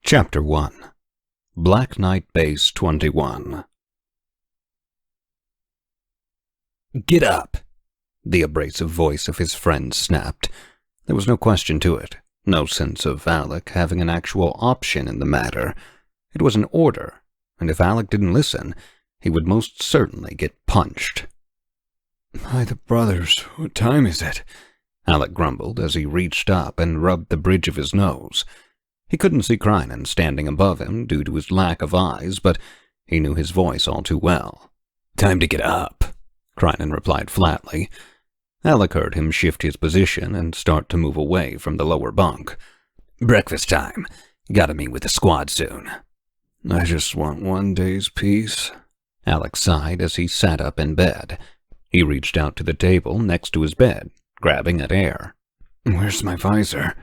Chapter 1 Black Knight Base 21. "Get up!" the abrasive voice of his friend snapped. There was no question to it, no sense of Alec having an actual option in the matter. It was an order, and if Alec didn't listen, he would most certainly get punched. "By the brothers, what time is it?" Alec grumbled as he reached up and rubbed the bridge of his nose. He couldn't see Crinnan standing above him due to his lack of eyes, but he knew his voice all too well. "Time to get up," Crinnan replied flatly. Alec heard him shift his position and start to move away from the lower bunk. "Breakfast time. Gotta meet with the squad soon." "I just want one day's peace," Alec sighed as he sat up in bed. He reached out to the table next to his bed, grabbing at air. "Where's my visor?"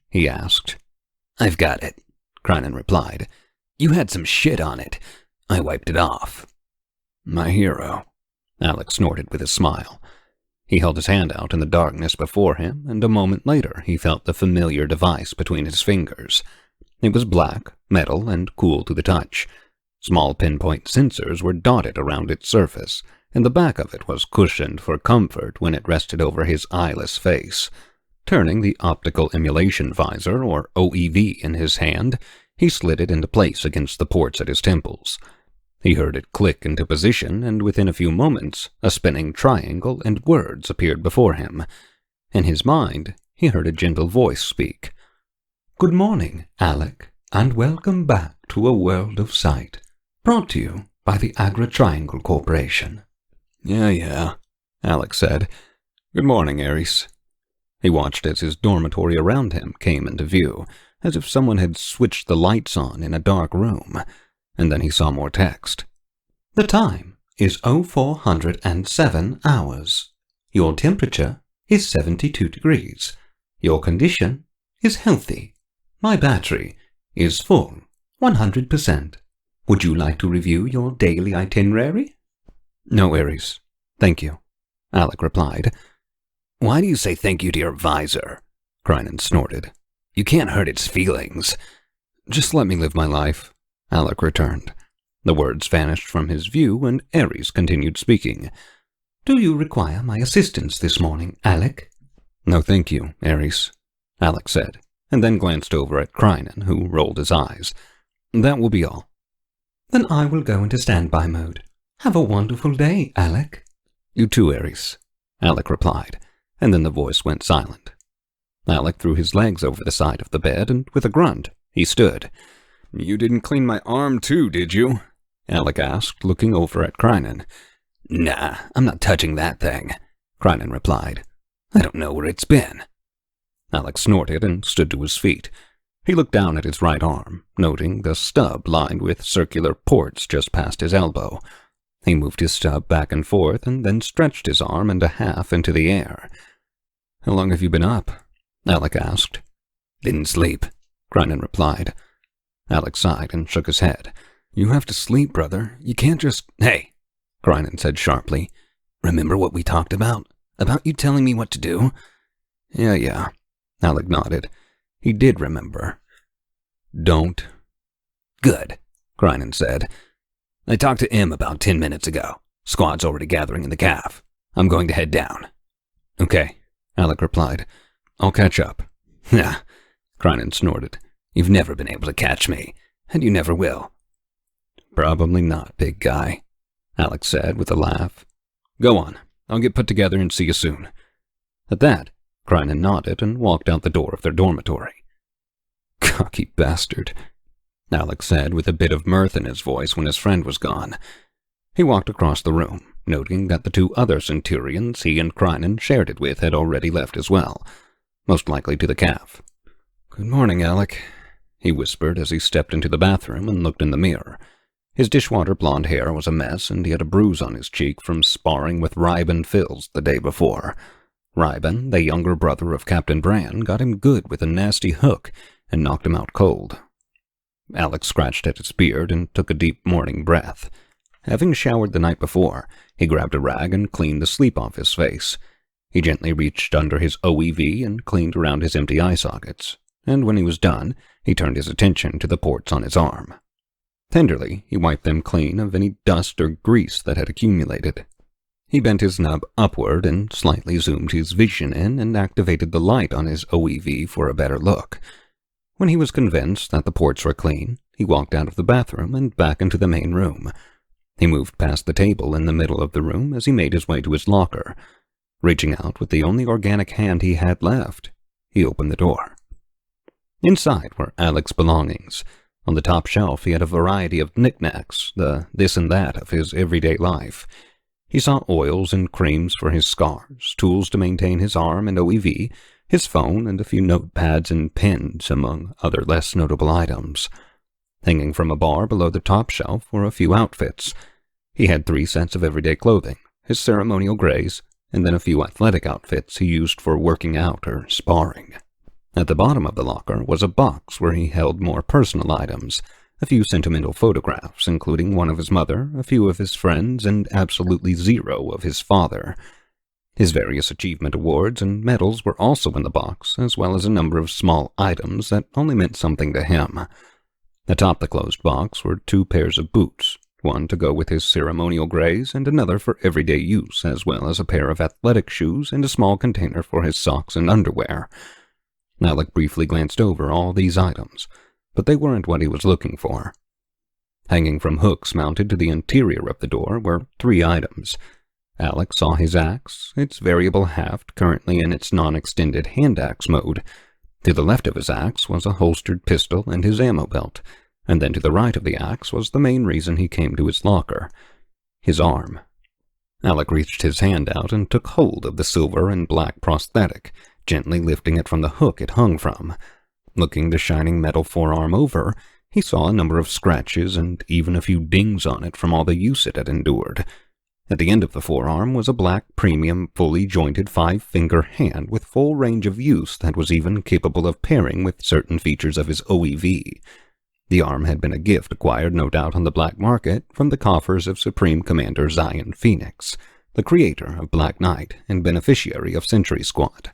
he asked. "I've got it," Crinnan replied. "You had some shit on it. I wiped it off." "My hero," Alec snorted with a smile. He held his hand out in the darkness before him, and a moment later he felt the familiar device between his fingers. It was black, metal, and cool to the touch. Small pinpoint sensors were dotted around its surface, and the back of it was cushioned for comfort when it rested over his eyeless face. Turning the optical emulation visor, or OEV, in his hand, he slid it into place against the ports at his temples. He heard it click into position, and within a few moments, a spinning triangle and words appeared before him. In his mind, he heard a gentle voice speak. "Good morning, Alec, and welcome back to a world of sight, brought to you by the Agra Triangle Corporation." Yeah, Alec said. "Good morning, Ares." He watched as his dormitory around him came into view, as if someone had switched the lights on in a dark room, and then he saw more text. "The time is 0407 hours. Your temperature is 72 degrees. Your condition is healthy. My battery is full, 100%. Would you like to review your daily itinerary?" "No, Ares. Thank you," Alec replied. "Why do you say thank you to your visor?" Crinnan snorted. "You can't hurt its feelings." "Just let me live my life," Alec returned. The words vanished from his view, and Ares continued speaking. "Do you require my assistance this morning, Alec?" "No, thank you, Ares," Alec said, and then glanced over at Crinnan, who rolled his eyes. "That will be all." "Then I will go into standby mode. Have a wonderful day, Alec." "You too, Ares," Alec replied, and then the voice went silent. Alec threw his legs over the side of the bed, and with a grunt, he stood. "You didn't clean my arm too, did you?" Alec asked, looking over at Crinnan. "Nah, I'm not touching that thing," Crinnan replied. "I don't know where it's been." Alec snorted and stood to his feet. He looked down at his right arm, noting the stub lined with circular ports just past his elbow. He moved his stub back and forth and then stretched his arm and a half into the air. "How long have you been up?" Alec asked. "Didn't sleep," Crinnan replied. Alec sighed and shook his head. "You have to sleep, brother. You can't just—" "Hey," Crinnan said sharply. "Remember what we talked about? About you telling me what to do?" Yeah, Alec nodded. He did remember. "Don't." "Good," Crinnan said. "I talked to Im about 10 minutes ago. Squad's already gathering in the caf. I'm going to head down." "Okay," Alec replied. "I'll catch up." "Nah," Crinnan snorted. "You've never been able to catch me, and you never will." "Probably not, big guy," Alec said with a laugh. "Go on. I'll get put together and see you soon." At that, Crinnan nodded and walked out the door of their dormitory. "Cocky bastard," Alec said with a bit of mirth in his voice when his friend was gone. He walked across the room, noting that the two other Centurions he and Crinnan shared it with had already left as well, most likely to the caf. "Good morning, Alec," he whispered as he stepped into the bathroom and looked in the mirror. His dishwater blonde hair was a mess, and he had a bruise on his cheek from sparring with Reiben Fills the day before. Reiben, the younger brother of Captain Bran, got him good with a nasty hook and knocked him out cold. Alec scratched at his beard and took a deep morning breath. Having showered the night before, he grabbed a rag and cleaned the sleep off his face. He gently reached under his OEV and cleaned around his empty eye sockets, and when he was done, He turned his attention to the ports on his arm. Tenderly, he wiped them clean of any dust or grease that had accumulated. He bent his nub upward and slightly zoomed his vision in and activated the light on his OEV for a better look. When he was convinced that the ports were clean, he walked out of the bathroom and back into the main room. He moved past the table in the middle of the room as he made his way to his locker. Reaching out with the only organic hand he had left, he opened the door. Inside were Alec's belongings. On the top shelf he had a variety of knickknacks, the this and that of his everyday life. He saw oils and creams for his scars, tools to maintain his arm and OEV, his phone, and a few notepads and pens, among other less notable items. Hanging from a bar below the top shelf were a few outfits. He had 3 sets of everyday clothing, his ceremonial grays, and then a few athletic outfits he used for working out or sparring. At the bottom of the locker was a box where he held more personal items, a few sentimental photographs, including one of his mother, a few of his friends, and absolutely 0 of his father. His various achievement awards and medals were also in the box, as well as a number of small items that only meant something to him. Atop the closed box were 2 pairs of boots, one to go with his ceremonial grays and another for everyday use, as well as a pair of athletic shoes and a small container for his socks and underwear. Alec briefly glanced over all these items, but they weren't what he was looking for. Hanging from hooks mounted to the interior of the door were 3 items. Alec saw his axe, its variable haft currently in its non-extended hand axe mode. To the left of his axe was a holstered pistol and his ammo belt, and then to the right of the axe was the main reason he came to his locker, his arm. Alec reached his hand out and took hold of the silver and black prosthetic, gently lifting it from the hook it hung from. Looking the shining metal forearm over, he saw a number of scratches and even a few dings on it from all the use it had endured. At the end of the forearm was a black premium, fully jointed 5-finger hand with full range of use that was even capable of pairing with certain features of his OEV. The arm had been a gift acquired, no doubt, on the black market from the coffers of Supreme Commander Zion Phoenix, the creator of Black Knight and beneficiary of Sentry Squad.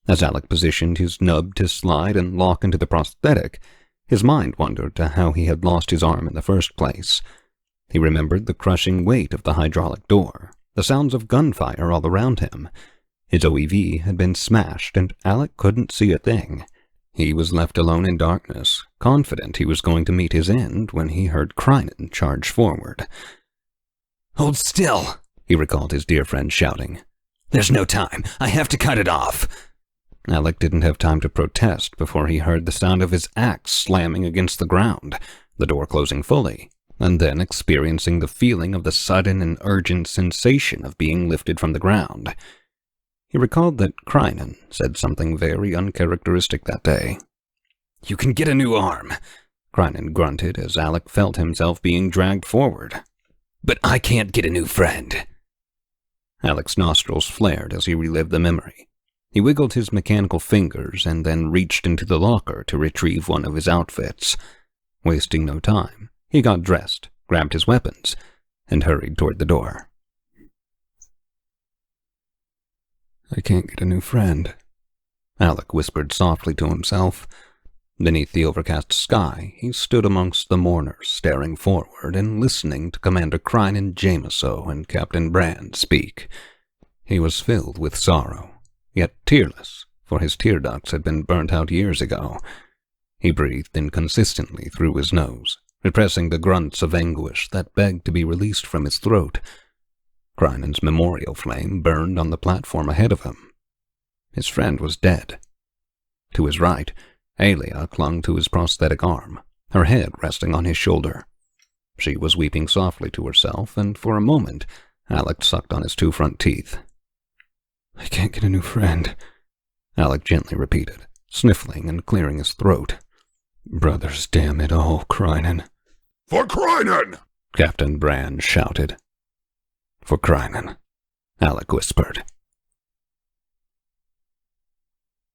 As Alec positioned his nub to slide and lock into the prosthetic, his mind wandered to how he had lost his arm in the first place. He remembered the crushing weight of the hydraulic door, the sounds of gunfire all around him. His OEV had been smashed, and Alec couldn't see a thing. He was left alone in darkness, confident he was going to meet his end when he heard Crinnan charge forward. "Hold still," he recalled his dear friend shouting. "There's no time. I have to cut it off." Alec didn't have time to protest before he heard the sound of his axe slamming against the ground, the door closing fully, and then experiencing the feeling of the sudden and urgent sensation of being lifted from the ground. He recalled that Crinnan said something very uncharacteristic that day. "You can get a new arm," Crinnan grunted as Alec felt himself being dragged forward. "But I can't get a new friend." Alec's nostrils flared as he relived the memory. He wiggled his mechanical fingers and then reached into the locker to retrieve one of his outfits. Wasting no time, he got dressed, grabbed his weapons, and hurried toward the door. "I can't get a new friend," Alec whispered softly to himself. Beneath the overcast sky, he stood amongst the mourners, staring forward and listening to Commander Crinnan Jamiso and Captain Brand speak. He was filled with sorrow, yet tearless, for his tear ducts had been burnt out years ago. He breathed inconsistently through his nose, repressing the grunts of anguish that begged to be released from his throat. Crinnan's memorial flame burned on the platform ahead of him. His friend was dead. To his right, Alia clung to his prosthetic arm, her head resting on his shoulder. She was weeping softly to herself, and for a moment, Alec sucked on his 2 front teeth. "I can't get a new friend," Alec gently repeated, sniffling and clearing his throat. "Brothers, damn it all, Crinnan." "For Crinnan!" Captain Brand shouted. "For Crinnan," Alec whispered.